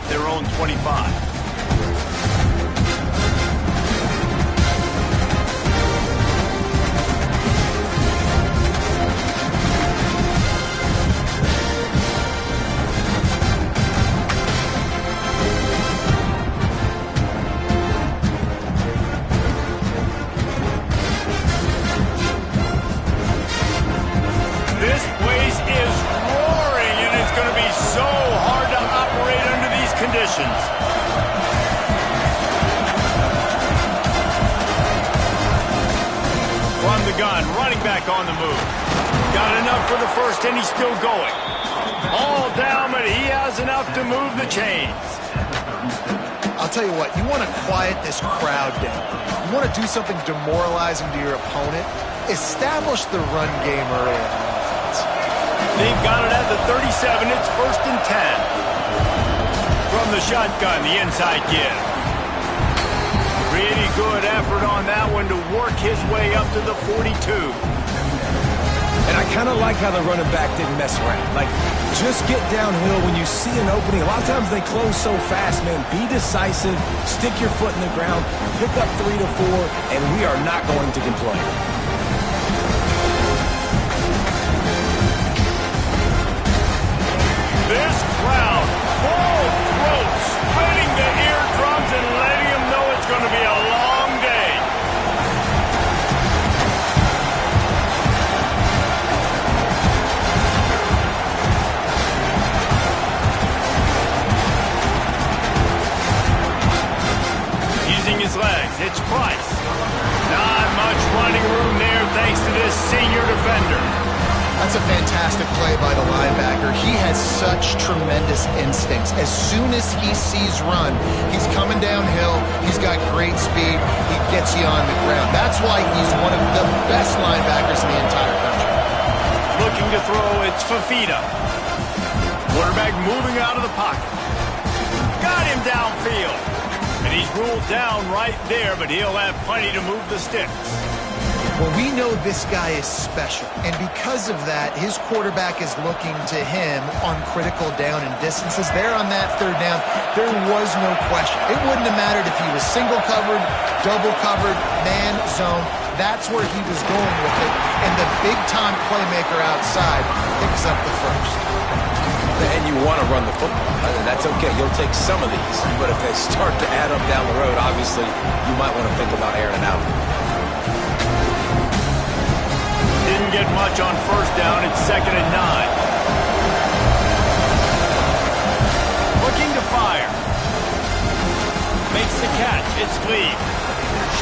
Their own 25. This place is roaring, and it's going to be so hard to operate under these conditions. From the gun, running back on the move. Got enough for the first, and he's still going. All down, but he has enough to move the chains. I'll tell you what, you want to quiet this crowd down. You want to do something demoralizing to your opponent. Establish the run game early on offense. They've got it at the 37. It's 1st and 10. From the shotgun, the inside give. Pretty good effort on that one to work his way up to the 42. And I kind of like how the running back didn't mess around. Like, just get downhill when you see an opening. A lot of times they close so fast, man. Be decisive, stick your foot in the ground, pick up 3 to 4, and we are not going to complain. This crowd, full throat, spreading the eardrums and letting them know it's going to be a long day. Using his legs, it's Price. Not much running room there thanks to this senior defender. That's a fantastic play by the linebacker. He has such tremendous instincts. As soon as he sees run, he's coming downhill. He's got great speed. He gets you on the ground. That's why he's one of the best linebackers in the entire country. Looking to throw, it's Fafita. Quarterback moving out of the pocket. Got him downfield. And he's ruled down right there, but he'll have plenty to move the sticks. Well, we know this guy is special, and because of that, his quarterback is looking to him on critical down and distances. There on that 3rd down, there was no question. It wouldn't have mattered if he was single covered, double covered, man, zone. That's where he was going with it, and the big-time playmaker outside picks up the first. And you want to run the football. That's okay. You'll take some of these, but if they start to add up down the road, obviously, you might want to think about airing it out. Didn't get much on 1st down. It's 2nd and 9. Looking to fire. Makes the catch. It's Lee.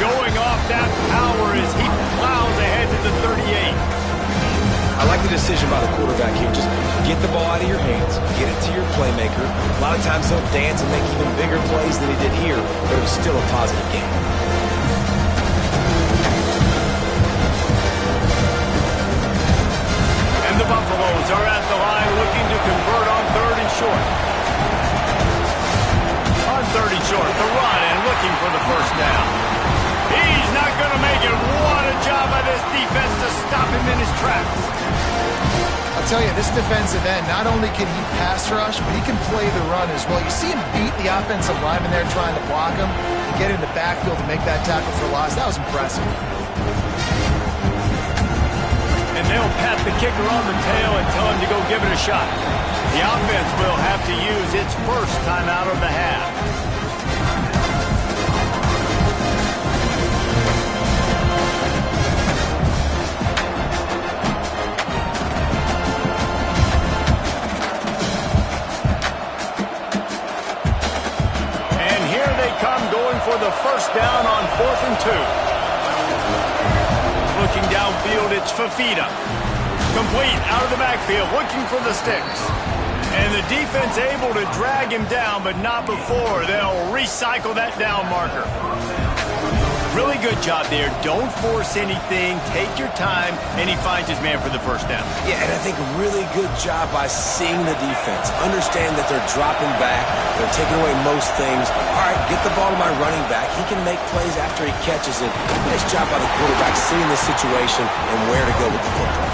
Showing off that power as he plows ahead to the 38. I like the decision by the quarterback here. Just get the ball out of your hands, get it to your playmaker. A lot of times he'll dance and make even bigger plays than he did here, but it was still a positive game. And the Buffaloes are at the line looking to convert on 3rd and short. On 3rd and short, the run and looking for the 1st down. He's not going to make it. What a job by this defense to stop him in his tracks. I'll tell you, this defensive end, not only can he pass rush, but he can play the run as well. You see him beat the offensive lineman there trying to block him, to get in the backfield to make that tackle for loss. That was impressive. And they'll pat the kicker on the tail and tell him to go give it a shot. The offense will have to use its first timeout of the half. the first down on 4th and 2. Looking downfield, it's Fafita. Complete out of the backfield, looking for the sticks. And the defense able to drag him down, but not before they'll recycle that down marker. Really good job there. Don't force anything. Take your time, and he finds his man for the first down. Yeah, and I think really good job by seeing the defense. Understand that they're dropping back. They're taking away most things. All right, get the ball to my running back. He can make plays after he catches it. Nice job by the quarterback seeing the situation and where to go with the football.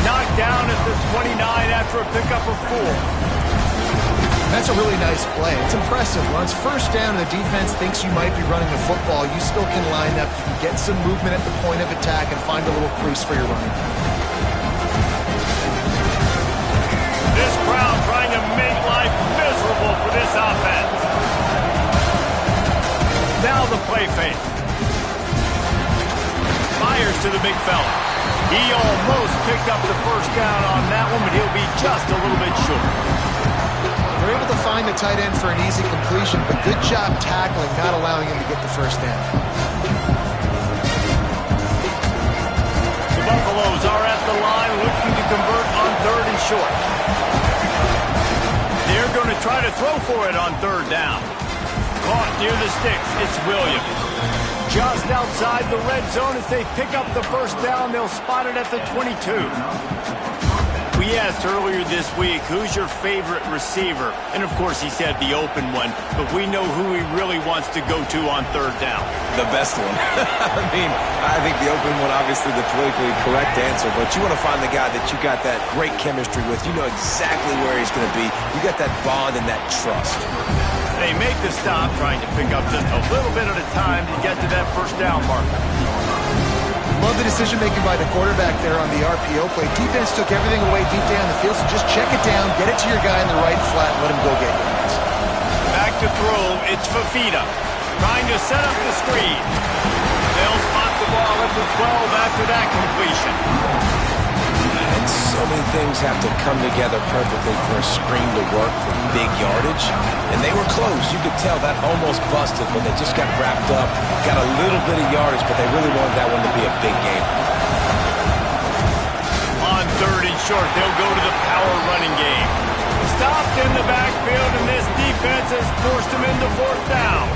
Knocked down at the 29 after a pickup of 4. That's a really nice play. It's impressive. Once first down, the defense thinks you might be running the football. You still can line up. You can get some movement at the point of attack and find a little crease for your running back. This crowd trying to make life miserable for this offense. Now the play fake. Fires to the big fella. He almost picked up the first down on that one, but he'll be just a little bit short. They're able to find the tight end for an easy completion, but good job tackling, not allowing him to get the first down. The Buffaloes are at the line looking to convert on 3rd and short. They're going to try to throw for it on 3rd down. Caught near the sticks. It's Williams. Just outside the red zone as they pick up the first down. They'll spot it at the 22. We asked earlier this week, who's your favorite receiver? And, of course, he said the open one. But we know who he really wants to go to on 3rd down. The best one. I think the open one, obviously the politically correct answer. But you want to find the guy that you got that great chemistry with. You know exactly where he's going to be. You got that bond and that trust. They make the stop, trying to pick up just a little bit at a time to get to that first down marker. Love the decision-making by the quarterback there on the RPO play. Defense took everything away deep down the field, so just check it down, get it to your guy in the right flat, and let him go get it. Back to throw, it's Fafita. Trying to set up the screen. They'll spot the ball at the 12 after that completion. And so many things have to come together perfectly for a screen to work for big yardage. And they were close. You could tell that almost busted, but they just got wrapped up, got a little bit of yardage, but they really wanted that one to be a big game. On 3rd and short, they'll go to the power running game. Stopped in the backfield, and this defense has forced him into 4th down.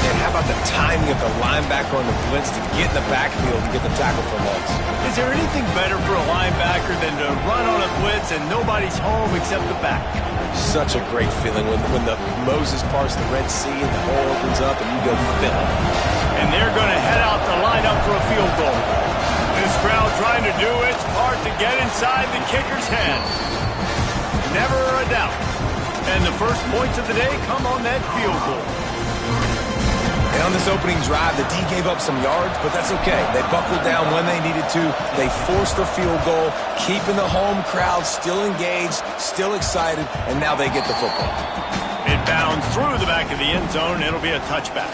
And how about the timing of the linebacker on the blitz to get in the backfield and get the tackle for loss? Is there anything better for a linebacker than to run on a blitz and nobody's home except the back? Such a great feeling when the Moses parts the Red Sea and the hole opens up and you go fill it. And they're going to head out the lineup for a field goal. This crowd trying to do its part to get inside the kicker's head. Never a doubt. And the first points of the day come on that field goal. And on this opening drive, the D gave up some yards, but that's okay. They buckled down when they needed to. They forced the field goal, keeping the home crowd still engaged, still excited, and now they get the football. It bounds through the back of the end zone. It'll be a touchback.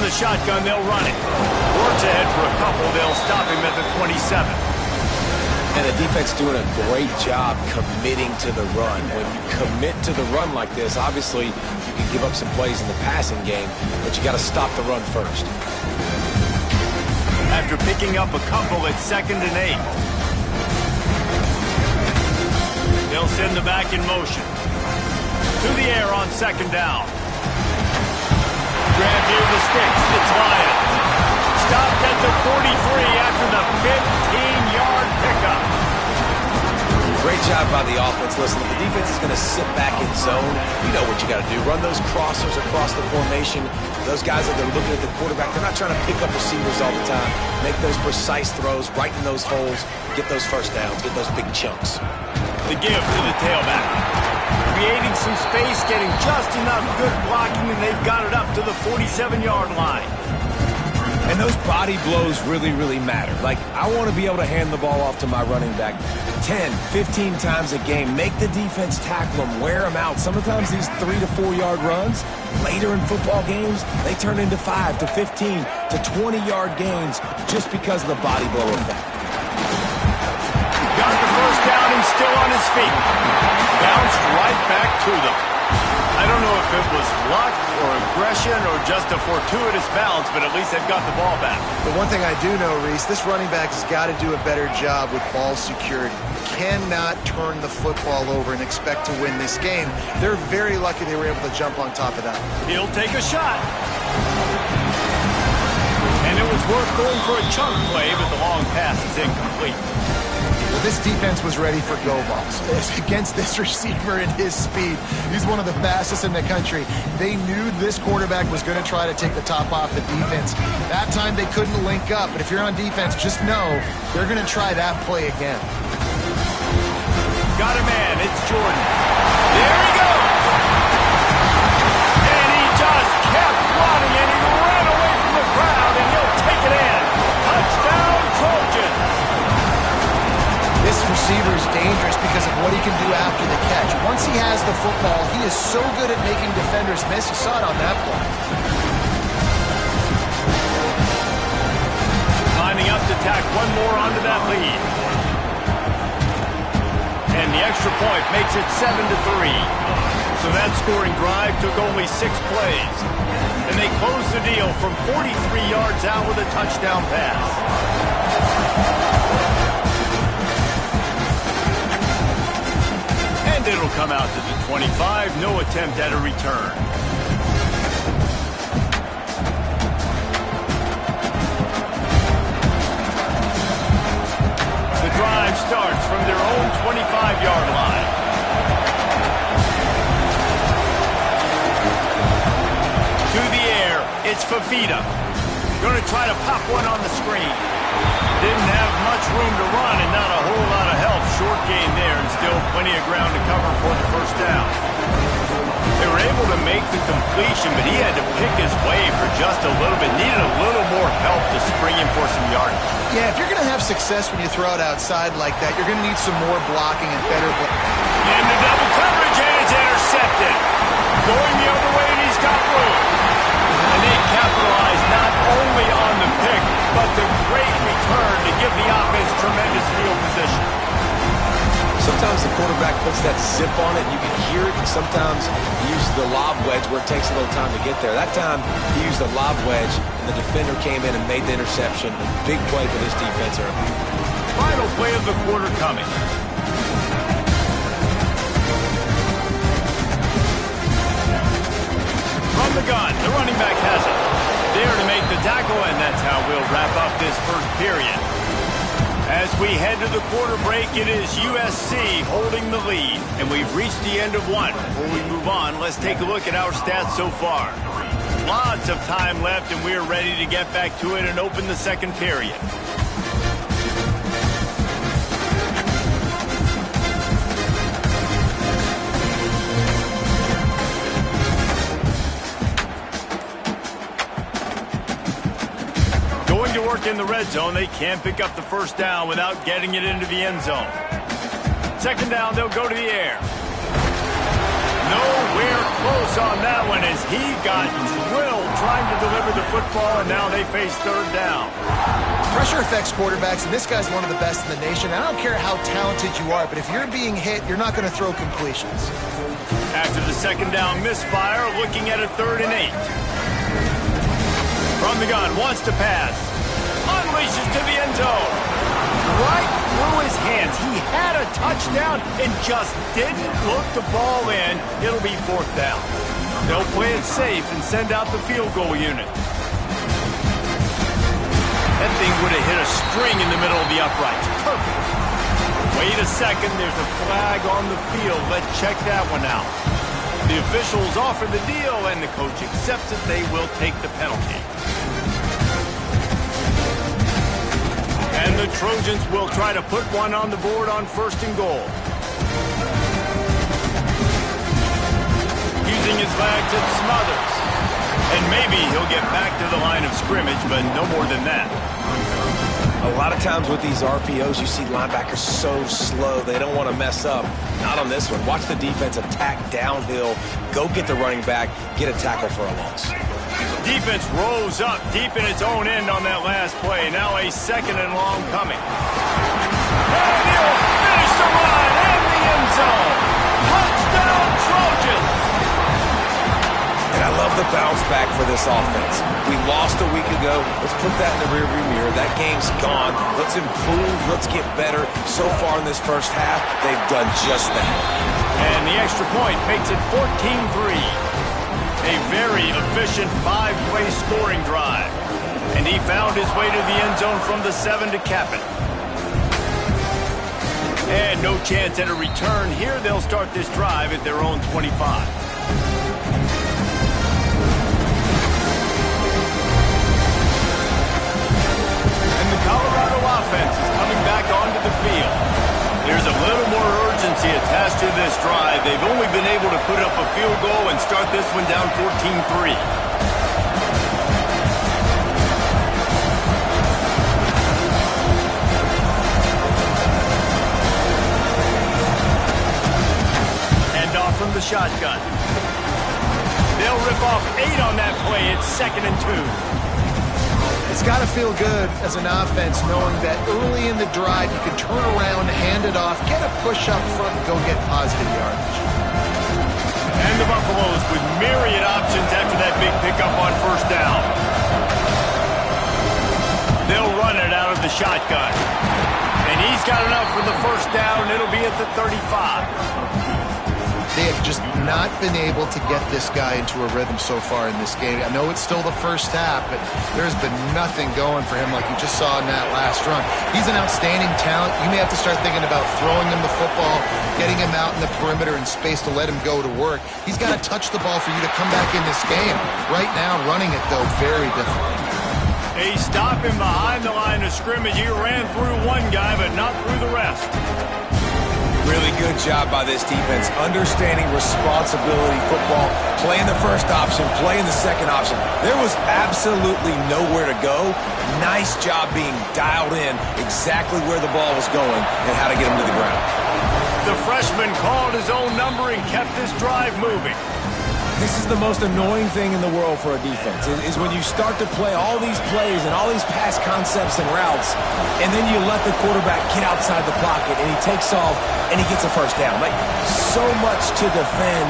The shotgun, they'll run it. Works ahead for a couple. They'll stop him at the 27. And the defense doing a great job committing to the run. When you commit to the run like this, obviously you can give up some plays in the passing game, but you got to stop the run first. After picking up a couple at 2nd and 8. They'll send the back in motion. To the air on 2nd down. Grab near the sticks. It's Lyons. Stopped at the 43 after the 15-yard pickup. Great job by the offense. Listen, if the defense is going to sit back in zone, you know what you got to do. Run those crossers across the formation. Those guys that are looking at the quarterback, they're not trying to pick up receivers all the time. Make those precise throws, right in those holes, get those first downs, get those big chunks. The give to the tailback. Creating some space, getting just enough good blocking, and they've got it up to the 47-yard line. And those body blows really, really matter. Like, I want to be able to hand the ball off to my running back 10, 15 times a game. Make the defense tackle them, wear them out. Sometimes these 3 to 4 yard runs, later in football games, they turn into 5 to 15 to 20 yard gains just because of the body blow effect. Got the first down and still on his feet. Bounced right back to them. I don't know if it was luck or aggression or just a fortuitous bounce, but at least they've got the ball back. The one thing I do know, Reese, this running back has got to do a better job with ball security. Cannot turn the football over and expect to win this game. They're very lucky they were able to jump on top of that. He'll take a shot. And it was worth going for a chunk play, but the long pass is incomplete. Well, this defense was ready for go balls. Against this receiver and his speed, he's one of the fastest in the country. They knew this quarterback was going to try to take the top off the defense. That time they couldn't link up, but if you're on defense, just know they're going to try that play again. Got a man, it's Jordan. There he goes! And he just kept running, and he ran away from the crowd, and he'll take it in. Touchdown, Trojans! This receiver is dangerous because of what he can do after the catch. Once he has the football, he is so good at making defenders miss. You saw it on that play. Lining up to tack one more onto that lead. And the extra point makes it 7-3. So that scoring drive took only 6 plays. And they closed the deal from 43 yards out with a touchdown pass. And it'll come out to the 25. No attempt at a return. The drive starts from their own 25-yard line. To the air, it's Fafita. Going to try to pop one on the screen. Didn't have much room to run and not a whole lot of help. Short gain there and still plenty of ground to cover for the first down. They were able to make the completion, but he had to pick his way for just a little bit. Needed a little more help to spring him for some yardage. Yeah, if you're going to have success when you throw it outside like that, you're going to need some more blocking and better Into double coverage, and it's intercepted. Going the other way, and he's got room. And they capitalized not only on the pick, but the great return to give the offense tremendous field position. Sometimes the quarterback puts that zip on it, and you can hear it, and sometimes he uses the lob wedge where it takes a little time to get there. That time, he used the lob wedge, and the defender came in and made the interception. Big play for this defense early. Final play of the quarter coming. From the gun, the running back has it. There to make the tackle, and that's how we'll wrap up this first period. As we head to the quarter break, it is USC holding the lead, and we've reached the end of one. Before we move on, let's take a look at our stats so far. Lots of time left, and we're ready to get back to it and open the second period. Work in the red zone, they can't pick up the first down without getting it into the end zone. Second down, they'll go to the air. Nowhere close on that one as he got drilled trying to deliver the football, and now they face third down. Pressure affects quarterbacks, and this guy's one of the best in the nation. I don't care how talented you are, but if you're being hit, you're not going to throw completions. After the second down misfire, looking at a 3rd and 8. From the gun, wants to pass. Unleashes to the end zone. Right through his hands. He had a touchdown and just didn't look the ball in. It'll be 4th down. They'll play it safe and send out the field goal unit. That thing would have hit a string in the middle of the uprights. Perfect. Wait a second. There's a flag on the field. Let's check that one out. The officials offer the deal, and the coach accepts it. They will take the penalty. And the Trojans will try to put one on the board on 1st and goal. Using his legs, it's Smothers. And maybe he'll get back to the line of scrimmage, but no more than that. A lot of times with these RPOs, you see linebackers so slow, they don't want to mess up. Not on this one. Watch the defense attack downhill, go get the running back, get a tackle for a loss. Defense rose up deep in its own end on that last play. Now a 2nd and long coming. And he'll finish the run in the end zone. Touchdown Trojans! And I love the bounce back for this offense. We lost a week ago. Let's put that in the rearview mirror. That game's gone. Let's improve. Let's get better. So far in this first half, they've done just that. And the extra point makes it 14-3. A very efficient 5-play scoring drive. And he found his way to the end zone from the 7 to cap it. And no chance at a return here. They'll start this drive at their own 25. Colorado offense is coming back onto the field. There's a little more urgency attached to this drive. They've only been able to put up a field goal and start this one down 14-3. Hand off from the shotgun. They'll rip off 8 on that play. It's 2nd and 2. It's got to feel good as an offense knowing that early in the drive you can turn around, hand it off, get a push up front, and go get positive yardage. And the Buffaloes with myriad options after that big pickup on 1st down. They'll run it out of the shotgun. And he's got enough for the 1st down. It'll be at the 35. They have just not been able to get this guy into a rhythm so far in this game. I know it's still the first half, but there's been nothing going for him like you just saw in that last run. He's an outstanding talent. You may have to start thinking about throwing him the football, getting him out in the perimeter in space to let him go to work. He's got to touch the ball for you to come back in this game. Right now, running it, though, very difficult. They stop him behind the line of scrimmage. He ran through one guy, but not through the rest. Really good job by this defense, understanding responsibility football, playing the first option, playing the second option. There was absolutely nowhere to go. Nice job being dialed in exactly where the ball was going and how to get him to the ground. The freshman called his own number and kept this drive moving. This is the most annoying thing in the world for a defense, is when you start to play all these plays and all these pass concepts and routes, and then you let the quarterback get outside the pocket, and he takes off, and he gets a 1st down. Like, so much to defend.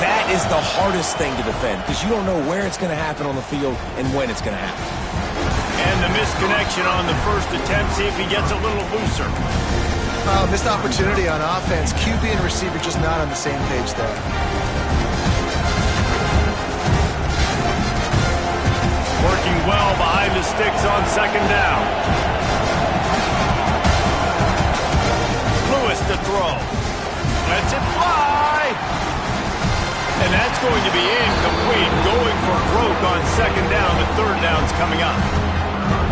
That is the hardest thing to defend, because you don't know where it's going to happen on the field and when it's going to happen. And the misconnection on the 1st attempt, see if he gets a little looser. Missed opportunity on offense. QB and receiver just not on the same page there. Working well behind the sticks on 2nd down. Lewis to throw. Lets it fly. And that's going to be incomplete. Going for broke on 2nd down. The 3rd down's coming up.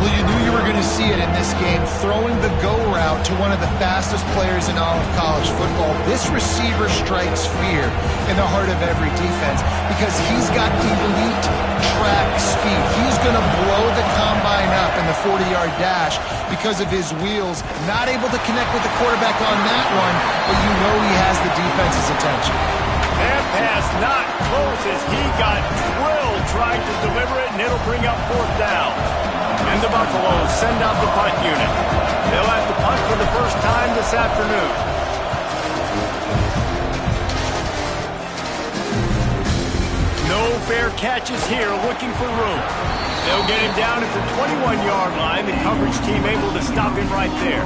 Well, you knew you were going to see it in this game, throwing the go route to one of the fastest players in all of college football. This receiver strikes fear in the heart of every defense because he's got elite track speed. He's going to blow the combine up in the 40-yard dash because of his wheels. Not able to connect with the quarterback on that one, but you know he has the defense's attention. That pass not close as he got drilled trying to deliver it, and it'll bring up 4th down. And the Buffaloes send out the punt unit. They'll have to punt for the first time this afternoon. No fair catches here, looking for room. They'll get him down at the 21-yard line. The coverage team able to stop him right there.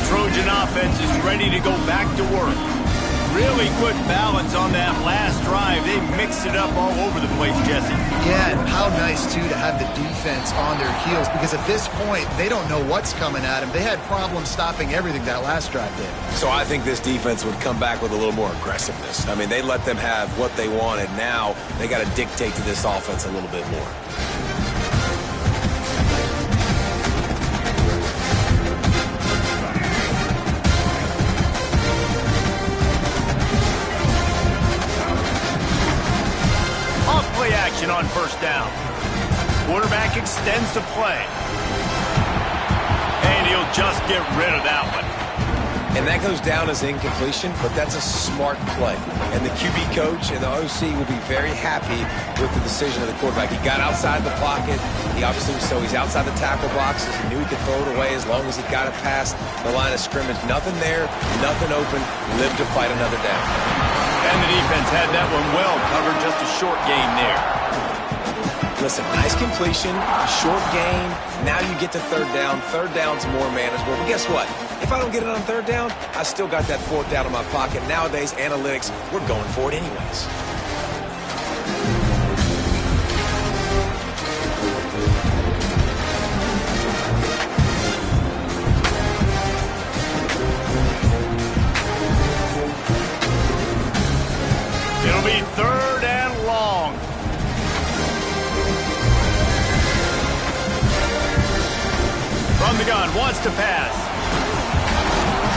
Trojan offense is ready to go back to work. Really good balance on that last drive. They mixed it up all over the place, Jesse. Yeah, and how nice, too, to have the defense on their heels because at this point, they don't know what's coming at them. They had problems stopping everything that last drive did. So I think this defense would come back with a little more aggressiveness. I mean, they let them have what they wanted. Now they got to dictate to this offense a little bit more. play action on first down. Quarterback extends the play. And he'll just get rid of that one. And that goes down as incompletion, but that's a smart play. And the QB coach and the OC will be very happy with the decision of the quarterback. He got outside the pocket. He obviously was so he's outside the tackle boxes. He knew he could throw it away as long as he got it past the line of scrimmage. Nothing there, nothing open. Live to fight another down. And the defense had that one well covered, just a short gain there. Listen, nice completion, short gain. Now you get to third down. Third down's more manageable. But guess what? If I don't get it on third down, I still got that fourth down in my pocket. Nowadays, analytics, we're going for it anyways. It'll be third and long. From the gun, wants to pass.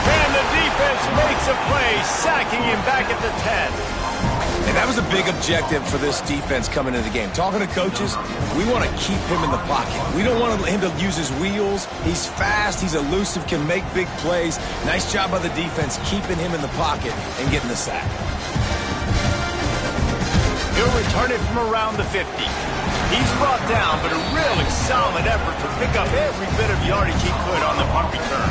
And the defense makes a play, sacking him back at the 10. And that was a big objective for this defense coming into the game. Talking to coaches, we want to keep him in the pocket. We don't want him to use his wheels. He's fast, he's elusive, can make big plays. Nice job by the defense keeping him in the pocket and getting the sack. He'll return it from around the 50. He's brought down, but a really solid effort to pick up every bit of yardage he could on the punt return.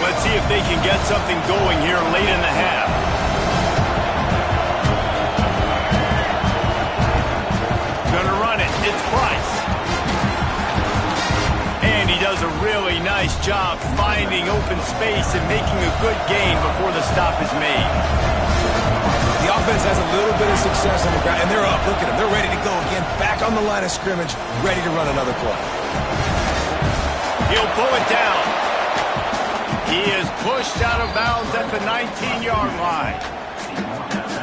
Let's see if they can get something going here late in the half. Gonna run it. It's Price. And he does a really nice job finding open space and making a good gain before the stop is made. The offense has a little bit of success on the ground, and they're up. Look at them. They're ready to go again. Back on the line of scrimmage, ready to run another play. He'll pull it down. He is pushed out of bounds at the 19-yard line.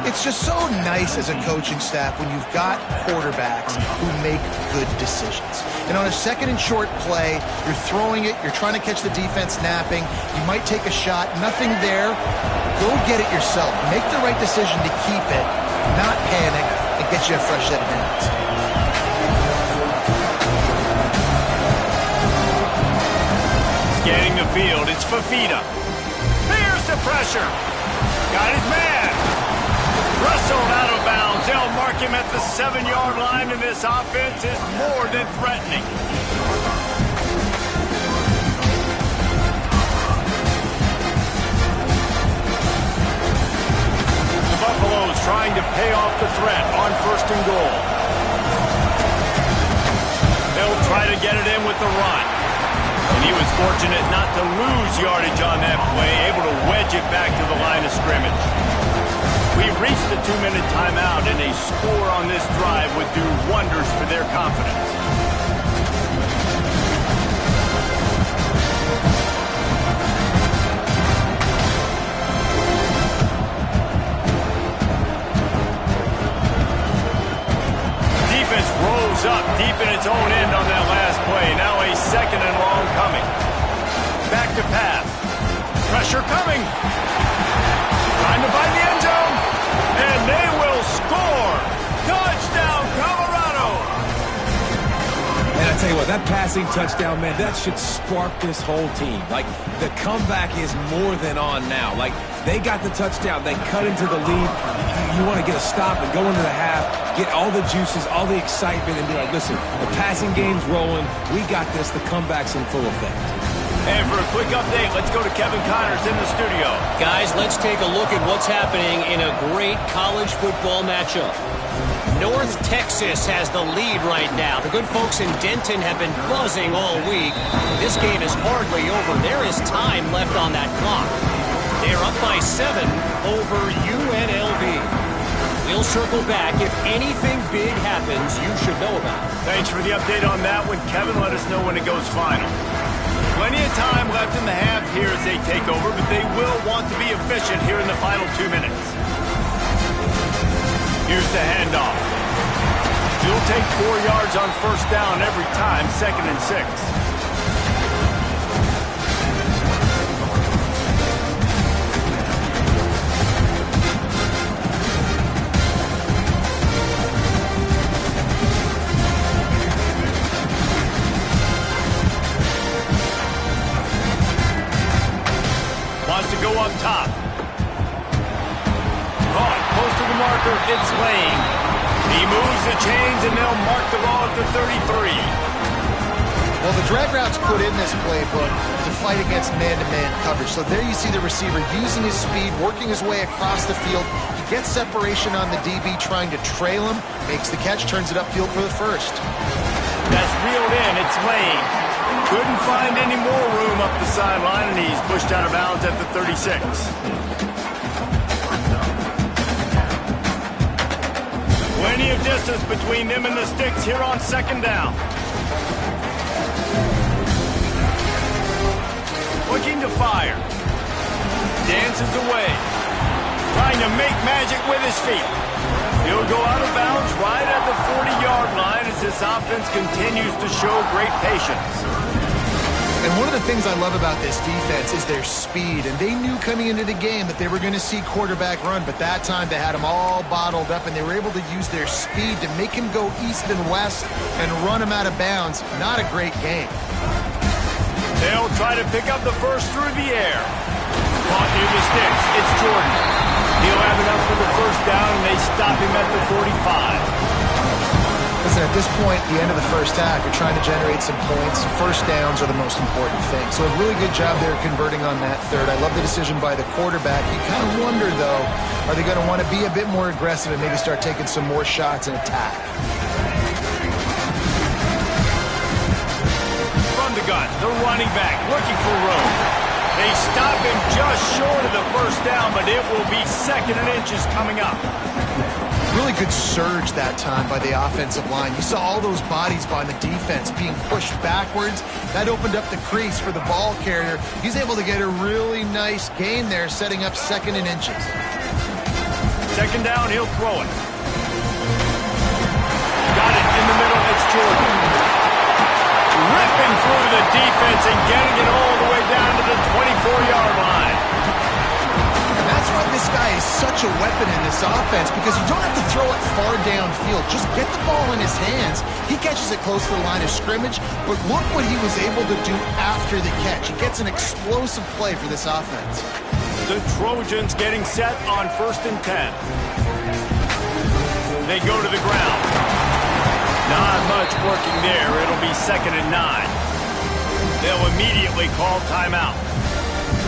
It's just so nice as a coaching staff when you've got quarterbacks who make good decisions. And on a second and short play, you're throwing it, you're trying to catch the defense napping, you might take a shot, nothing there. Go get it yourself. Make the right decision to keep it, not panic, and get you a fresh set of downs. Scanning the field, it's Fafita. There's the pressure. Got his man. Wrestled out of bounds. They'll mark him at the 7-yard line, and this offense is more than threatening. The Buffaloes trying to pay off the threat on first and goal. They'll try to get it in with the run. And he was fortunate not to lose yardage on that play, able to wedge it back to the line of scrimmage. We've reached the 2-minute timeout, and a score on this drive would do wonders for their confidence. Defense rolls up deep in its own end on that last play. Now a second and long coming. Back to pass. Pressure coming. Trying to find the end zone. And they will score. Touchdown, Colorado. And I tell you what, that passing touchdown, man, that should spark this whole team. Like, the comeback is more than on now. Like, they got the touchdown. They cut into the lead. You want to get a stop and go into the half, get all the juices, all the excitement, and be like, listen, the passing game's rolling. We got this. The comeback's in full effect. And for a quick update, let's go to Kevin Connors in the studio. Guys, let's take a look at what's happening in a great college football matchup. North Texas has the lead right now. The good folks in Denton have been buzzing all week. This game is hardly over. There is time left on that clock. They're up by 7 over UNLV. We'll circle back. If anything big happens, you should know about it. Thanks for the update on that one, Kevin. Let us know when it goes final. Plenty of time left in the half here as they take over, but they will want to be efficient here in the final 2 minutes. Here's the handoff. You'll take 4 yards on first down every time, 2nd and 6. go up top. Caught close to the marker. It's Lane. He moves the chains, and they'll mark the ball at the 33. Well, the drag route's put in this playbook to fight against man-to-man coverage. So there you see the receiver using his speed, working his way across the field. He gets separation on the DB, trying to trail him, makes the catch, turns it upfield for the first. That's reeled in. It's Lane. Couldn't find any more room up the sideline, and he's pushed out of bounds at the 36. Plenty of distance between them and the sticks here on second down. Looking to fire. Dances away. Trying to make magic with his feet. He'll go out of bounds right at the 40-yard line as this offense continues to show great patience. And one of the things I love about this defense is their speed. And they knew coming into the game that they were going to see quarterback run. But that time they had him all bottled up, and they were able to use their speed to make him go east and west and run him out of bounds. Not a great game. They'll try to pick up the first through the air. Caught near the sticks. It's Jordan. He'll have enough for the first down, and they stop him at the 45. Listen, at this point, the end of the first half, you're trying to generate some points. First downs are the most important thing. So a really good job there converting on that third. I love the decision by the quarterback. You kind of wonder, though, are they going to want to be a bit more aggressive and maybe start taking some more shots and attack? From the gun, the running back looking for room. They stop him just short of the first down, but it will be second and inches coming up. Really good surge that time by the offensive line. You saw all those bodies by the defense being pushed backwards. That opened up the crease for the ball carrier. He's able to get a really nice gain there, setting up second and inches. Second down, he'll throw it. Got it in the middle. It's Jordan. Ripping through the defense and getting it all the way down to the 24-yard line. And that's why this guy is such a weapon in this offense, because you don't have to throw it far downfield. Just get the ball in his hands. He catches it close to the line of scrimmage, but look what he was able to do after the catch. He gets an explosive play for this offense. The Trojans getting set on 1st and 10. They go to the ground. Not much working there. It'll be 2nd and 9. They'll immediately call timeout.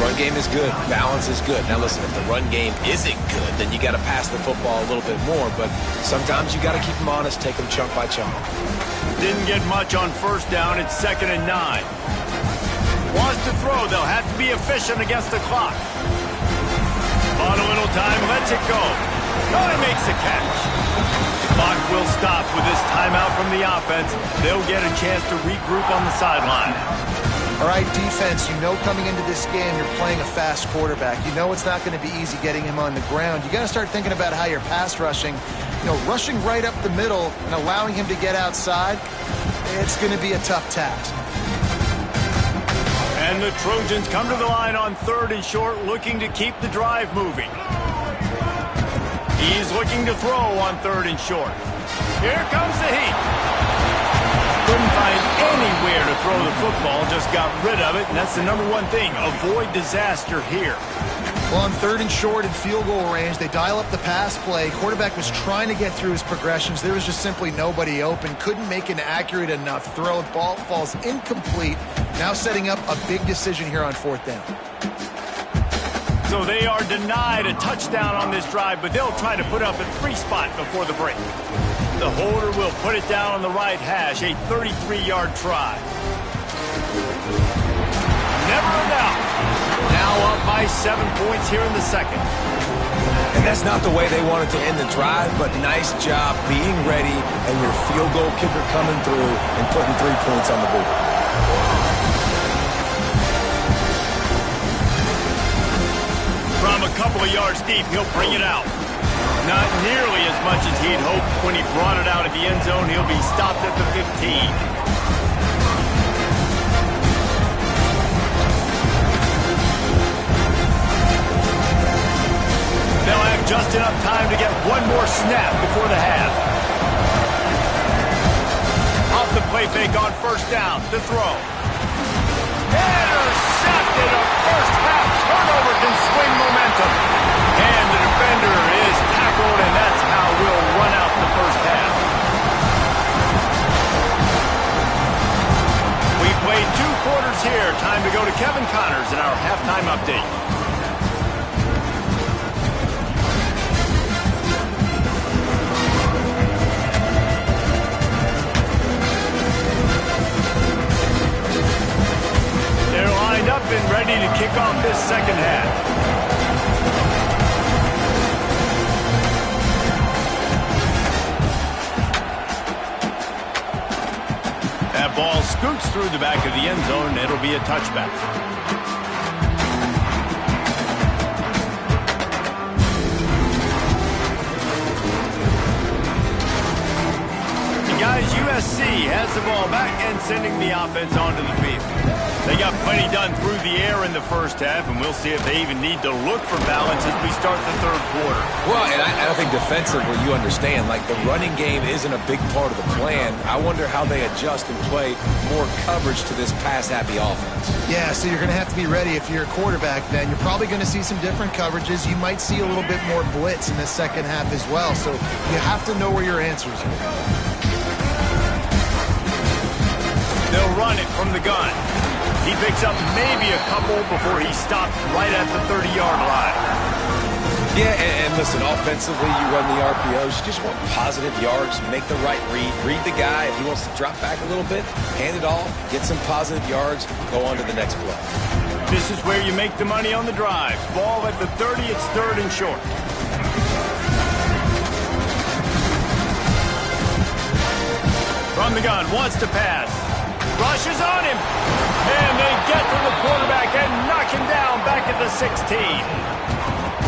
Run game is good. Balance is good. Now listen, if the run game isn't good, then you got to pass the football a little bit more. But sometimes you got to keep them honest, take them chunk by chunk. Didn't get much on first down. It's 2nd and 9. Wants to throw. They'll have to be efficient against the clock. On a little time, lets it go. He makes the catch. Clock will stop with this timeout from the offense. They'll get a chance to regroup on the sideline. All right, defense, you know coming into this game you're playing a fast quarterback. You know it's not going to be easy getting him on the ground. You got to start thinking about how you're pass rushing. You know, rushing right up the middle and allowing him to get outside, it's going to be a tough task. And the Trojans come to the line on 3rd and short, looking to keep the drive moving. He's looking to throw on 3rd and short. Here comes the heat. Couldn't find anywhere to throw the football, just got rid of it, and that's the number one thing. Avoid disaster here. Well, on 3rd and short and field goal range, they dial up the pass play. Quarterback was trying to get through his progressions. There was just simply nobody open. Couldn't make an accurate enough throw. The ball falls incomplete. Now setting up a big decision here on 4th down. So they are denied a touchdown on this drive, but they'll try to put up a 3 spot before the break. The holder will put it down on the right hash, a 33-yard try. Never a doubt. Now up by 7 points here in the second. And that's not the way they wanted to end the drive, but nice job being ready and your field goal kicker coming through and putting 3 points on the board. From a couple of yards deep, he'll bring it out. Not nearly as much as he'd hoped when he brought it out at the end zone. He'll be stopped at the 15. They'll have just enough time to get one more snap before the half. Off the play fake on 1st down. The throw. Intercepted. A first half turnover conceded. update. They're lined up and ready to kick off this second half. That ball scoots through the back of the end zone. It'll be a touchback. Guys, USC has the ball back and sending the offense onto the field. They got plenty done through the air in the first half, and we'll see if they even need to look for balance as we start the third quarter. Well, and I think defensively, you understand, like the running game isn't a big part of the plan. I wonder how they adjust and play more coverage to this pass-happy offense. Yeah, so you're going to have to be ready if you're a quarterback, then. You're probably going to see some different coverages. You might see a little bit more blitz in the second half as well, so you have to know where your answers are. They'll run it from the gun. He picks up maybe a couple before he stops right at the 30-yard line. Yeah, and listen, offensively, you run the RPOs. You just want positive yards, make the right read. Read the guy. If he wants to drop back a little bit, hand it off, get some positive yards, go on to the next play. This is where you make the money on the drives. Ball at the 30, it's third and short. From the gun, wants to pass. Rushes on him. And they get to the quarterback and knock him down back at the 16.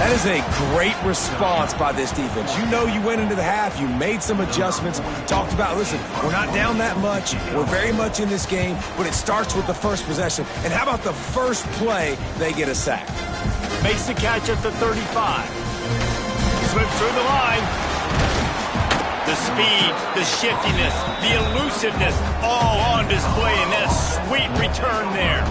That is a great response by this defense. You know you went into the half, you made some adjustments, talked about, listen, we're not down that much, we're very much in this game, but it starts with the first possession. And how about the first play, they get a sack? Makes the catch at the 35. Slips through the line. The speed, the shiftiness, the elusiveness, all on display in that sweet return there.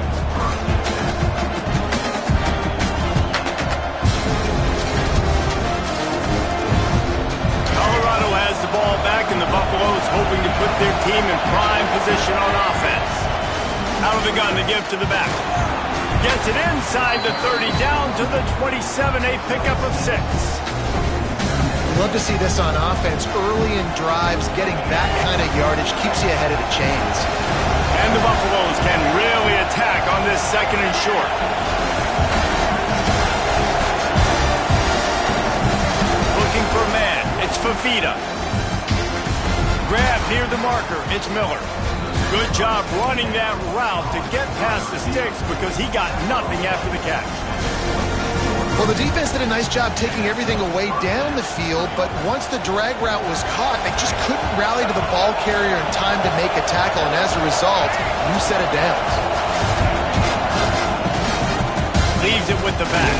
Colorado has the ball back, and the Buffaloes hoping to put their team in prime position on offense. Out of the gun to give to the back. Gets it inside the 30, down to the 27, a pickup of 6. Love to see this on offense. Early in drives, getting that kind of yardage keeps you ahead of the chains. And the Buffaloes can really attack on this second and short. Looking for a man. It's Fafita. Grab near the marker. It's Miller. Good job running that route to get past the sticks because he got nothing after the catch. Well, the defense did a nice job taking everything away down the field, but once the drag route was caught, they just couldn't rally to the ball carrier in time to make a tackle, and as a result, new set of downs. Leaves it with the back.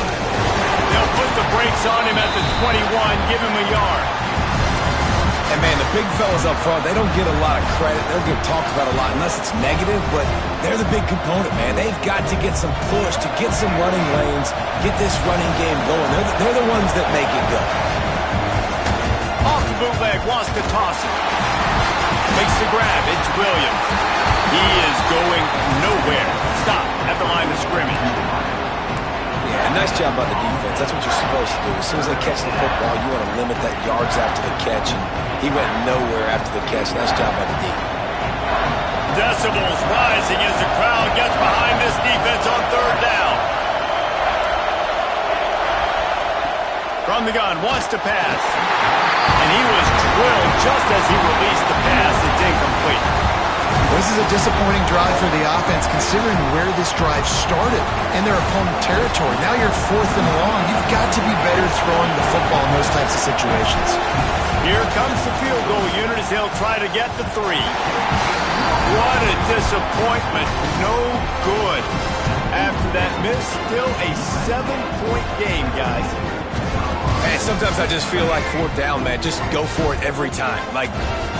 They'll put the brakes on him at the 21, give him a yard. And, man, the big fellas up front, they don't get a lot of credit. They don't get talked about a lot unless it's negative, but they're the big component, man. They've got to get some push, to get some running lanes, get this running game going. They're the ones that make it go. Off the bootleg, wants to toss it. Makes the grab. It's Williams. He is going nowhere. Stop at the line of scrimmage. Yeah, nice job by the defense. That's what you're supposed to do. As soon as they catch the football, you want to limit that yards after the catch, and he went nowhere after the catch. Nice job by the D. Decibels rising as the crowd gets behind this defense on third down. From the gun, wants to pass. And he was drilled just as he released the pass. It's incomplete. This is a disappointing drive for the offense considering where this drive started in their opponent territory. Now you're 4th and long. You've got to be better throwing the football in those types of situations. Here comes the field goal unit as they'll try to get the 3. What a disappointment. No good. After that miss, still a 7-point game, guys. Man, sometimes I just feel like 4th down, man. Just go for it every time. Like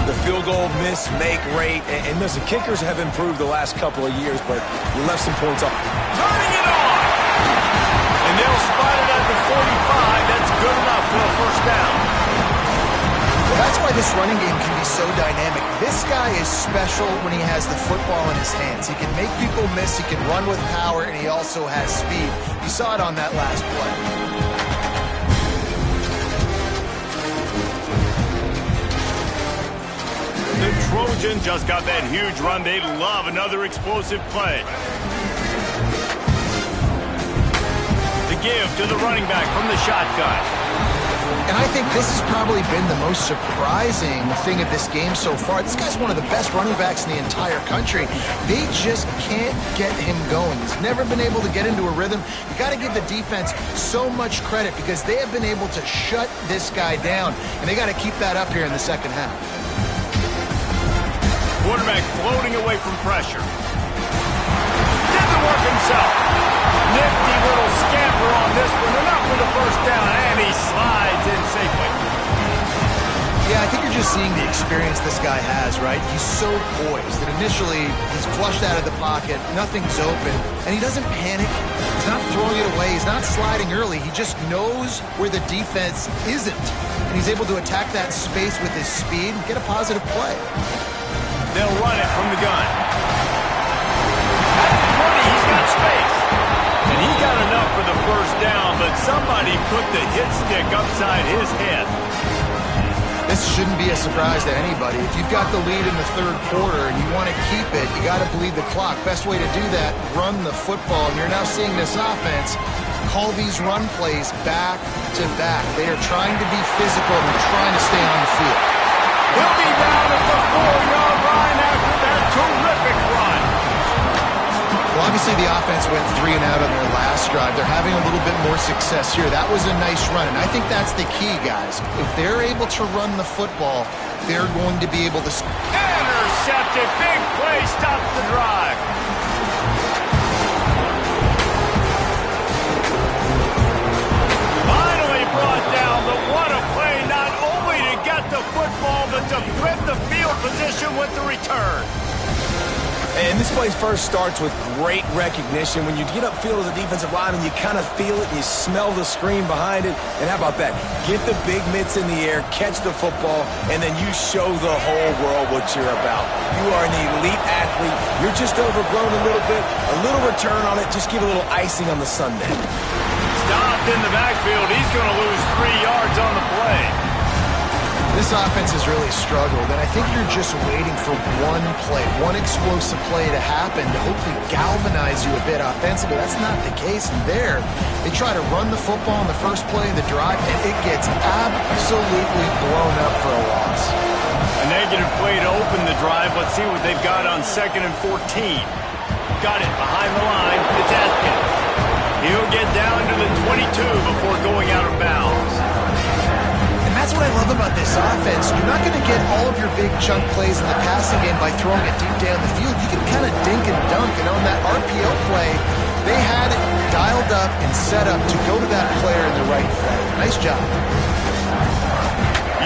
the field goal, miss, make, rate. And listen, kickers have improved the last couple of years, but we left some points off. Turning it on! And they'll spot it at the 45. That's good enough for a first down. Well, that's why this running game can be so dynamic. This guy is special when he has the football in his hands. He can make people miss, he can run with power, and he also has speed. You saw it on that last play. The Trojans just got that huge run. They love another explosive play. To give to the running back from the shotgun. And I think this has probably been the most surprising thing of this game so far. This guy's one of the best running backs in the entire country. They just can't get him going. He's never been able to get into a rhythm. You got to give the defense so much credit because they have been able to shut this guy down. And they got to keep that up here in the second half. Quarterback floating away from pressure. Did the work himself. Nifty little scamper on this one. Enough for the first down, and he slides in safely. Yeah, I think you're just seeing the experience this guy has, right? He's so poised that initially he's flushed out of the pocket, nothing's open, and he doesn't panic. He's not throwing it away. He's not sliding early. He just knows where the defense isn't, and he's able to attack that space with his speed and get a positive play. They'll run it from the gun. At the 20, he's got space. And he got enough for the first down, but somebody put the hit stick upside his head. This shouldn't be a surprise to anybody. If you've got the lead in the third quarter and you want to keep it, you got to bleed the clock. Best way to do that, run the football. And you're now seeing this offense call these run plays back to back. They are trying to be physical and they're trying to stay on the field. He'll be down at the 4-yard line after that terrific run. Well, obviously the offense went 3 and out on their last drive. They're having a little bit more success here. That was a nice run, and I think that's the key, guys. If they're able to run the football, they're going to be able to... Intercepted. Big play stops the drive. Finally brought down, but what a play, not only to get the football, but to thread the field position with the return. And this play first starts with great recognition. When you get upfield as a defensive lineman, you kind of feel it and you smell the screen behind it. And how about that? Get the big mitts in the air, catch the football, and then you show the whole world what you're about. You are an elite athlete. You're just overgrown a little bit. A little return on it. Just give a little icing on the sundae. Stopped in the backfield. He's going to lose 3 yards on the play. This offense has really struggled, and I think you're just waiting for one play, one explosive play to happen to hopefully galvanize you a bit offensively. That's not the case. And there, they try to run the football on the first play of the drive, and it gets absolutely blown up for a loss. A negative play to open the drive. Let's see what they've got on 2nd and 14. Got it behind the line. It's Atkins. He'll get down to the 22 before going out of bounds. That's what I love about this offense. You're not going to get all of your big chunk plays in the passing game by throwing it deep down the field. You can kind of dink and dunk, and on that RPO play, they had it dialed up and set up to go to that player in the right play. Nice job.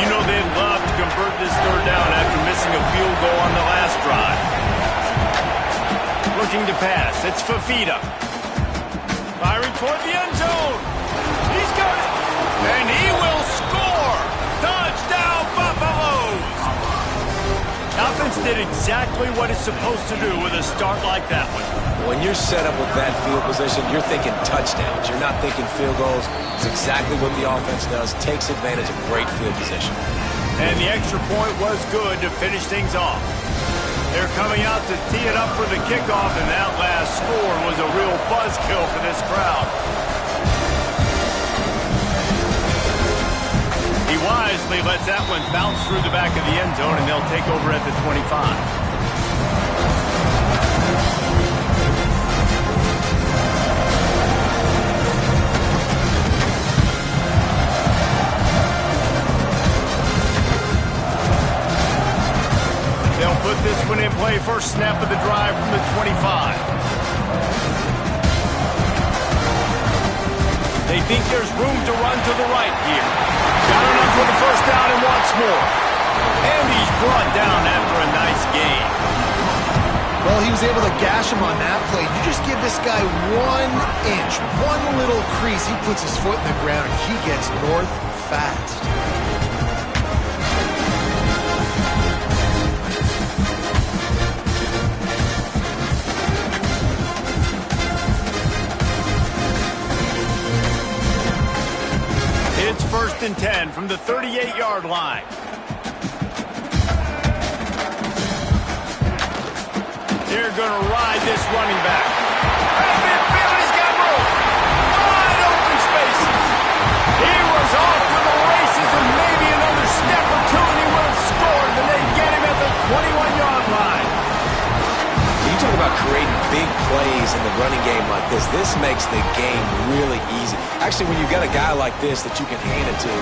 You know they'd love to convert this third down after missing a field goal on the last drive. Looking to pass. It's Fafita. Firing toward the end zone. He's got it. And he will score. Touchdown, Buffaloes. Offense did exactly what it's supposed to do with a start like that one. When you're set up with that field position, you're thinking touchdowns. You're not thinking field goals. It's exactly what the offense does. Takes advantage of great field position. And the extra point was good to finish things off. They're coming out to tee it up for the kickoff, and that last score was a real buzzkill for this crowd. He wisely lets that one bounce through the back of the end zone, and they'll take over at the 25. They'll put this one in play. First snap of the drive from the 25. They think there's room to run to the right here. Got enough for the first down and wants more. And he's brought down after a nice gain. Well, he was able to gash him on that play. You just give this guy 1 inch, one little crease. He puts his foot in the ground, and he gets north fast. 1st and 10 from the 38-yard line. They're going to ride this running back. He's got room. Wide open spaces. He was off to the races, and maybe another step or two, and he would have scored, but they get him at the 21-yard line. You talk about creating big plays in the running game like this. This makes the game really easy. Actually, when you've got a guy like this that you can hand it to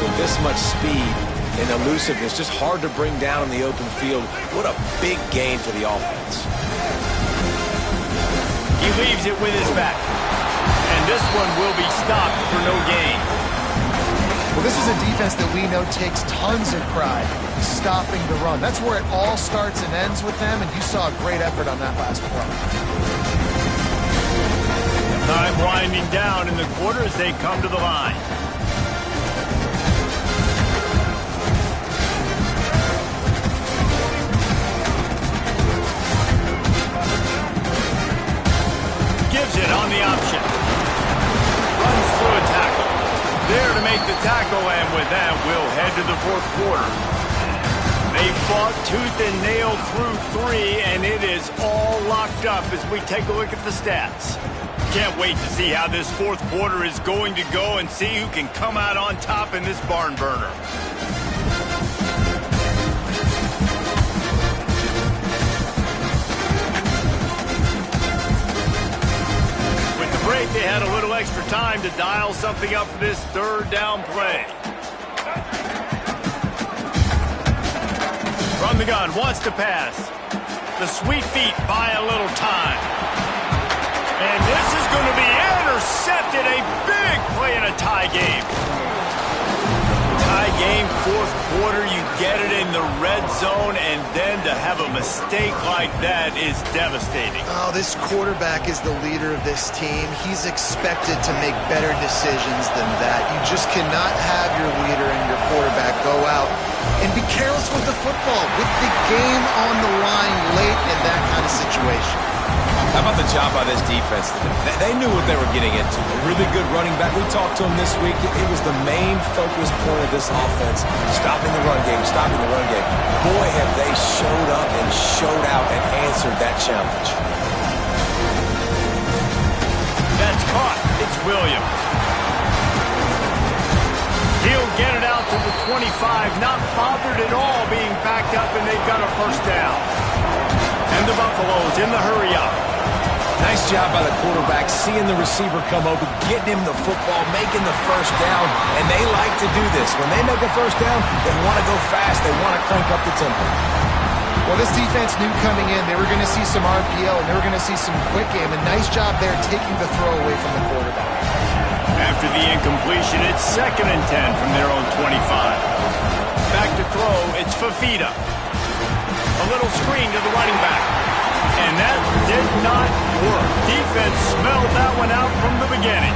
with this much speed and elusiveness, just hard to bring down in the open field. What a big gain for the offense. He leaves it with his back. And this one will be stopped for no gain. Well, this is a defense that we know takes tons of pride stopping the run. That's where it all starts and ends with them, and you saw a great effort on that last play. Time winding down in the quarter as they come to the line. Gives it on the option. Runs through a tackle. There to make the tackle, and with that, we'll head to the 4th quarter. They fought tooth and nail through 3, and it is all locked up as we take a look at the stats. Can't wait to see how this 4th quarter is going to go and see who can come out on top in this barn burner. With the break, they had a little extra time to dial something up for this 3rd down play. From the gun, wants to pass. The sweet feet buy a little time. And this is going to be intercepted. A big play in a tie game. Tie game, 4th quarter. You get it in the red zone, and then to have a mistake like that is devastating. Oh, this quarterback is the leader of this team. He's expected to make better decisions than that. You just cannot have your leader and your quarterback go out and be careless with the football, with the game on the line late in that kind of situation. How about the job by this defense? They knew what they were getting into. A really good running back. We talked to him this week. It was the main focus point of this offense. Stopping the run game, stopping the run game. Boy, have they showed up and showed out and answered that challenge. That's caught. It's Williams. He'll get it out to the 25, not bothered at all being backed up, and they've got a 1st down. And the Buffaloes in the hurry up. Nice job by the quarterback, seeing the receiver come open, getting him the football, making the 1st down, and they like to do this. When they make a 1st down, they want to go fast, they want to crank up the tempo. Well, this defense knew coming in they were going to see some RPO, and they were going to see some quick game. A nice job there taking the throw away from the quarterback. After the incompletion, it's 2nd and 10 from their own 25. Back to throw, it's Fafita. A little screen to the running back. And that did not work. Defense smelled that one out from the beginning.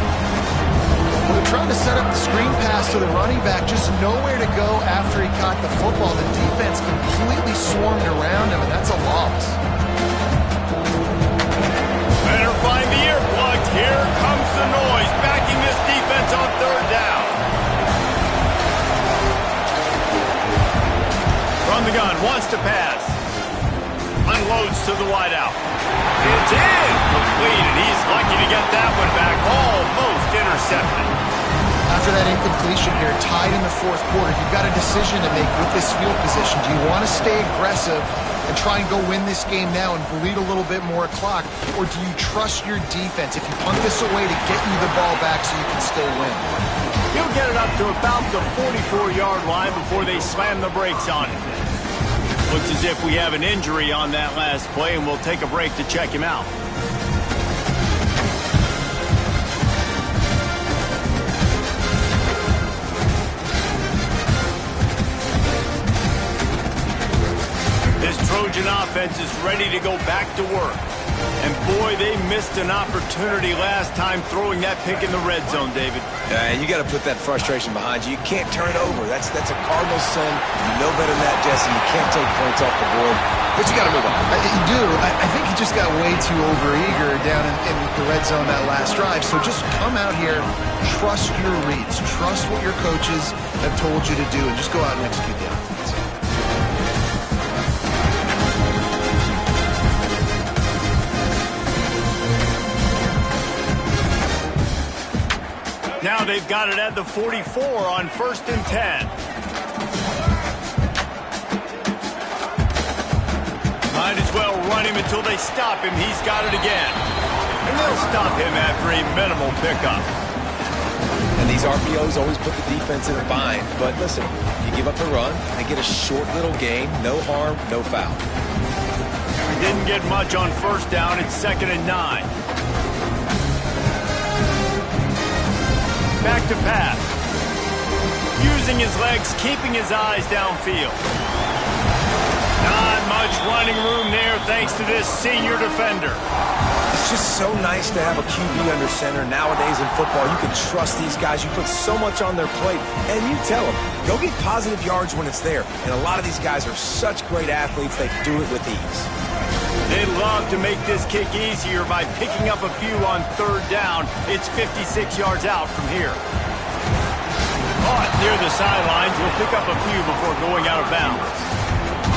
Well, they're trying to set up the screen pass to the running back, just nowhere to go after he caught the football. The defense completely swarmed around him, and that's a loss. Better find the earplugs. Here comes the noise, backing this defense on 3rd down. From the gun, wants to pass. Unloads to the wideout. It's incomplete, and he's lucky to get that one back. Almost intercepted. After that incompletion here, tied in the 4th quarter, you've got a decision to make with this field position. Do you want to stay aggressive and try and go win this game now and bleed a little bit more clock, or do you trust your defense if you punt this away to get you the ball back so you can still win? He'll get it up to about the 44-yard line before they slam the brakes on it. Looks as if we have an injury on that last play, and we'll take a break to check him out. This Trojan offense is ready to go back to work. And boy, they missed an opportunity last time throwing that pick in the red zone, David. And you got to put that frustration behind you. You can't turn it over. That's a cardinal sin. You know better than that, Jesse. You can't take points off the board. But you got to move on. You do. I think he just got way too overeager down in the red zone that last drive. So just come out here, trust your reads, trust what your coaches have told you to do, and just go out and execute the offense. Now they've got it at the 44 on 1st and 10. Might as well run him until they stop him. He's got it again. And they'll stop him after a minimal pickup. And these RPOs always put the defense in a bind. But listen, you give up the run, they get a short little gain, no harm, no foul. Didn't get much on 1st down. It's 2nd and 9. Back to pass. Using his legs, keeping his eyes downfield. Not much running room there thanks to this senior defender. It's just so nice to have a QB under center. Nowadays in football, you can trust these guys. You put so much on their plate, and you tell them, go get positive yards when it's there. And a lot of these guys are such great athletes, they do it with ease. They love to make this kick easier by picking up a few on 3rd down. It's 56 yards out from here. Caught near the sidelines. Will pick up a few before going out of bounds.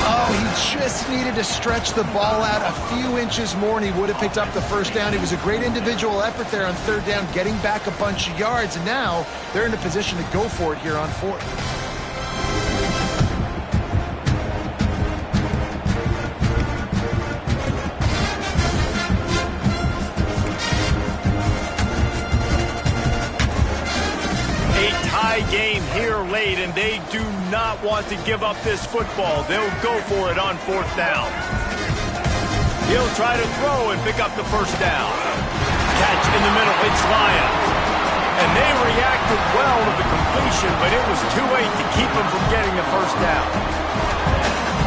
Oh, he just needed to stretch the ball out a few inches more, and he would have picked up the 1st down. It was a great individual effort there on 3rd down, getting back a bunch of yards, and now they're in a position to go for it here on 4th. Game here late, and they do not want to give up this football. They'll go for it on 4th down. He'll try to throw and pick up the 1st down. Catch in the middle. It's Lions. And they reacted well to the completion, but it was too late to keep them from getting the 1st down.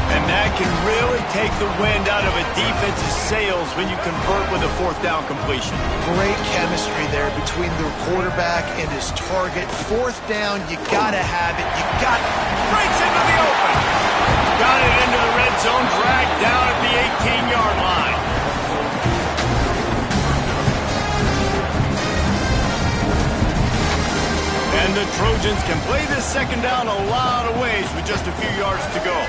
And that can really take the wind out of a defense's sails when you convert with a 4th down completion. Great chemistry there between the quarterback and his target. 4th down, you gotta have it. You got it. Breaks into the open. Got it into the red zone, dragged down at the 18-yard line. And the Trojans can play this 2nd down a lot of ways with just a few yards to go.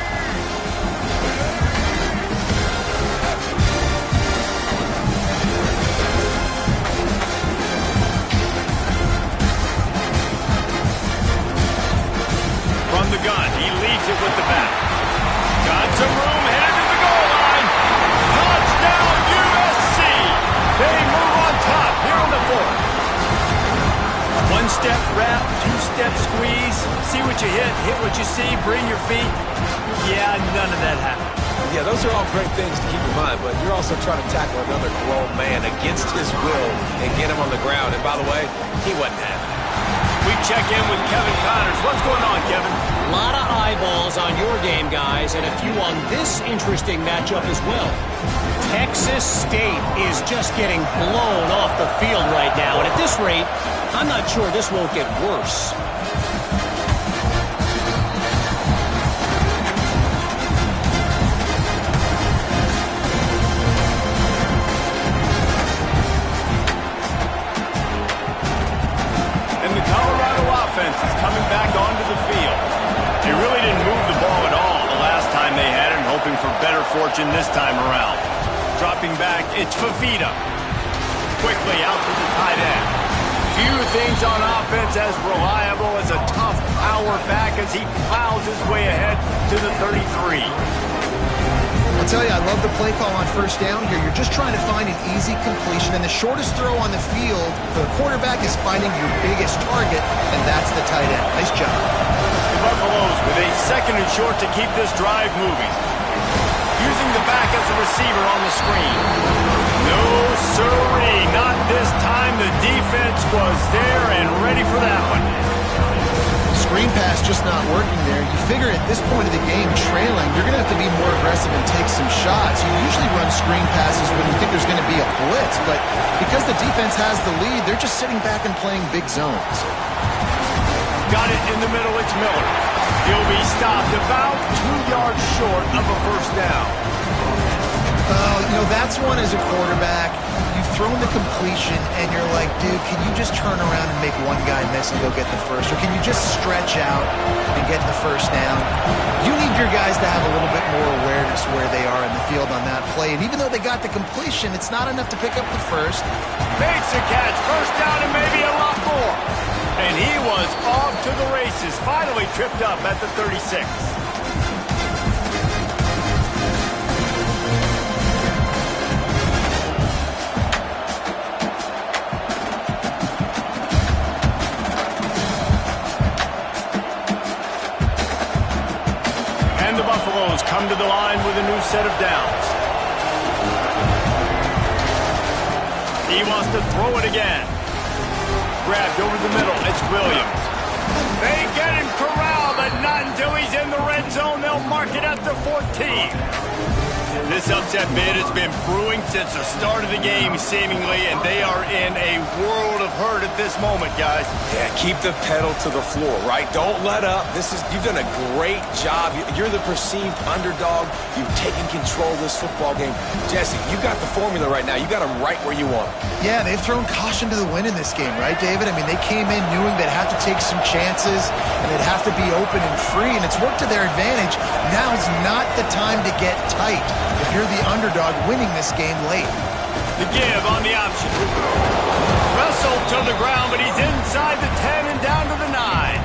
From the gun, he leaves it with the back. Got some room, headed to the goal line. Touchdown, USC! They move on top here in the 4th. 1-step wrap, 2-step squeeze. See what you hit what you see, bring your feet. Yeah, none of that happened. Yeah, those are all great things to keep in mind, but you're also trying to tackle another grown man against his will and get him on the ground. And by the way, he wasn't having it. We check in with Kevin Connors. What's going on, Kevin? A lot of eyeballs on your game, guys, and a few on this interesting matchup as well. Texas State is just getting blown off the field right now, and at this rate, I'm not sure this won't get worse. And the Colorado offense is coming back onto the field. They really didn't move the ball at all the last time they had it, hoping for better fortune this time around. Dropping back, it's Fafita. Quickly out to the tight end. Few things on offense as reliable as a tough power back as he plows his way ahead to the 33. I'll tell you, I love the play call on 1st down here. You're just trying to find an easy completion, and the shortest throw on the field for the quarterback is finding your biggest target, and that's the tight end. Nice job. The Buffaloes with a 2nd and short to keep this drive moving. Using the back as a receiver on the screen. No, sirree, not this time. The defense was there and ready for that one. screen pass just not working there. You figure at this point of the game, trailing, you're going to have to be more aggressive and take some shots. You usually run screen passes when you think there's going to be a blitz, but because the defense has the lead, they're just sitting back and playing big zones. Got it in the middle, it's Miller. He'll be stopped about 2 yards short of a first down. That's one as a quarterback. You've thrown the completion, and you're like, dude, can you just turn around and make one guy miss and go get the first? Or can you just stretch out and get the first down? You need your guys to have a little bit more awareness where they are in the field on that play. And even though they got the completion, it's not enough to pick up the first. Makes a catch, first down, and maybe a lot more. And he was off to the races, finally tripped up at the 36. And the Buffaloes come to the line with a new set of downs. He wants to throw it again. Grabbed over the middle, it's Williams. They get him corralled, but not until he's in the red zone. They'll mark it at the 14. This upset bid has been brewing since the start of the game, seemingly, and they are in a world of hurt at this moment, guys. Yeah, keep the pedal to the floor, right? Don't let up. You've done a great job. You're the perceived underdog. You've taken control of this football game. Jesse, you got the formula right now. You got them right where you want them. Yeah, they've thrown caution to the wind in this game, right, David? I mean, they came in knowing they'd have to take some chances, and they'd have to be open and free, and it's worked to their advantage. Now's not the time to get tight if you're the underdog winning this game late. The give on the option. Wrestled to the ground, but he's inside the 10 and down to the 9.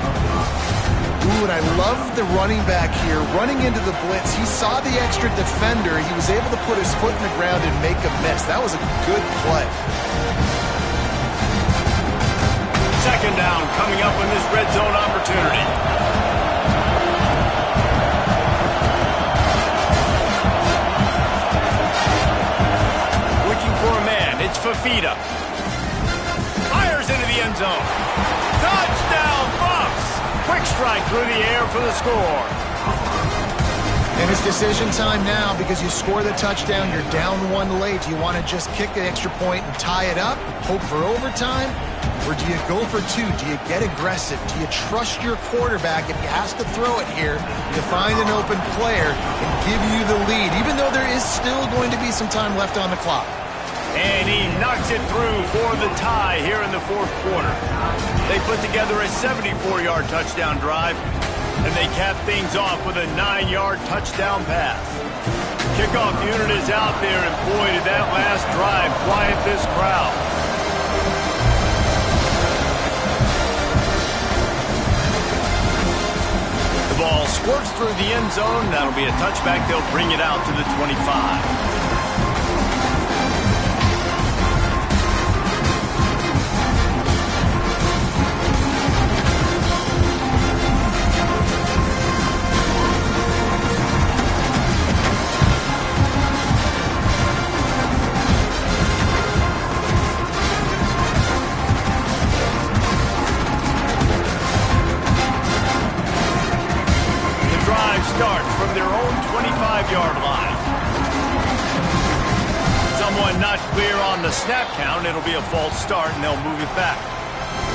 Ooh, and I love the running back here. Running into the blitz, he saw the extra defender. He was able to put his foot in the ground and make a miss. That was a good play. Second down coming up in this red zone opportunity. Looking for a man, it's Fafita. Fires into the end zone. Touchdown, Buffs! Quick strike through the air for the score. And it's decision time now because you score the touchdown, you're down one late. Do you want to just kick the extra point and tie it up, hope for overtime? Or do you go for two? Do you get aggressive? Do you trust your quarterback if he has to throw it here to find an open player and give you the lead, even though there is still going to be some time left on the clock? And he knocks it through for the tie here in the fourth quarter. They put together a 74-yard touchdown drive, and they cap things off with a 9-yard touchdown pass. Kickoff unit is out there, and boy, did that last drive quiet this crowd. The ball squirts through the end zone. That'll be a touchback. They'll bring it out to the 25. Starts from their own 25-yard line. Someone not clear on the snap count. It'll be a false start, and they'll move it back.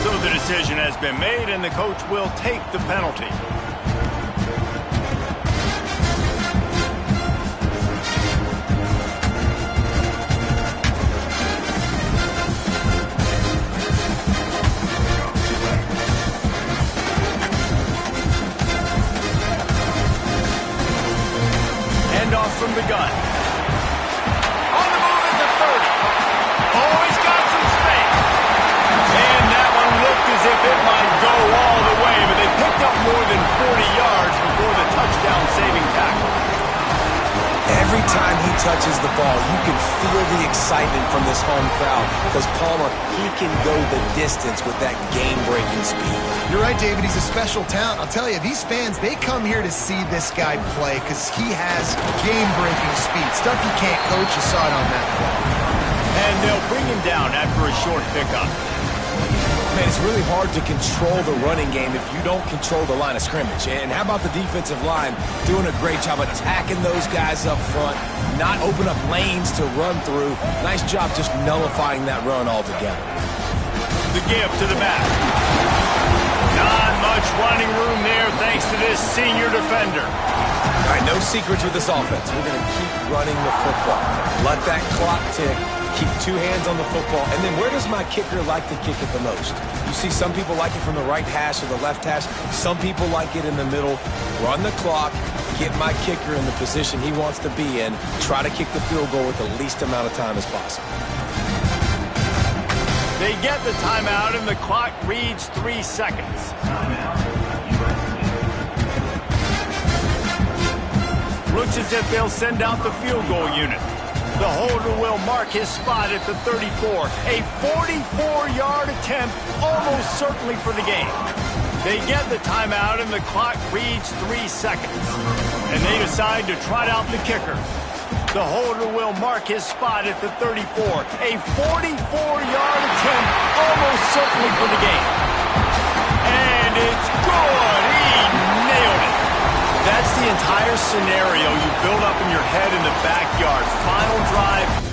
So the decision has been made, and the coach will take the penalty. From the gun. On the move at the 30. Oh, he's got some space. And that one looked as if it might go all the way, but they picked up more than 40 yards before the touchdown-saving tackle. Every time he touches the ball, you can feel the excitement from this home crowd because Palmer, he can go the distance with that game-breaking speed. You're right, David. He's a special talent. I'll tell you, these fans, they come here to see this guy play because he has game-breaking speed. Stuff you can't coach. You saw it on that play. And they'll bring him down after a short pickup. Man, it's really hard to control the running game if you don't control the line of scrimmage. And how about the defensive line doing a great job attacking those guys up front, not open up lanes to run through. Nice job just nullifying that run altogether. The give to the back. Not much running room there thanks to this senior defender. All right, no secrets with this offense. We're going to keep running the football. Let that clock tick. Keep two hands on the football. And then where does my kicker like to kick it the most? You see some people like it from the right hash or the left hash. Some people like it in the middle. Run the clock. Get my kicker in the position he wants to be in. Try to kick the field goal with the least amount of time as possible. They get the timeout and the clock reads 3 seconds. Looks as if they'll send out the field goal unit. The holder will mark his spot at the 34. A 44-yard attempt, almost certainly for the game. They get the timeout and the clock reads 3 seconds. And they decide to trot out the kicker. The holder will mark his spot at the 34. A 44-yard attempt, almost certainly for the game. And it's good. He nailed it. That's the entire scenario you build up in your head in the backyard. Final drive.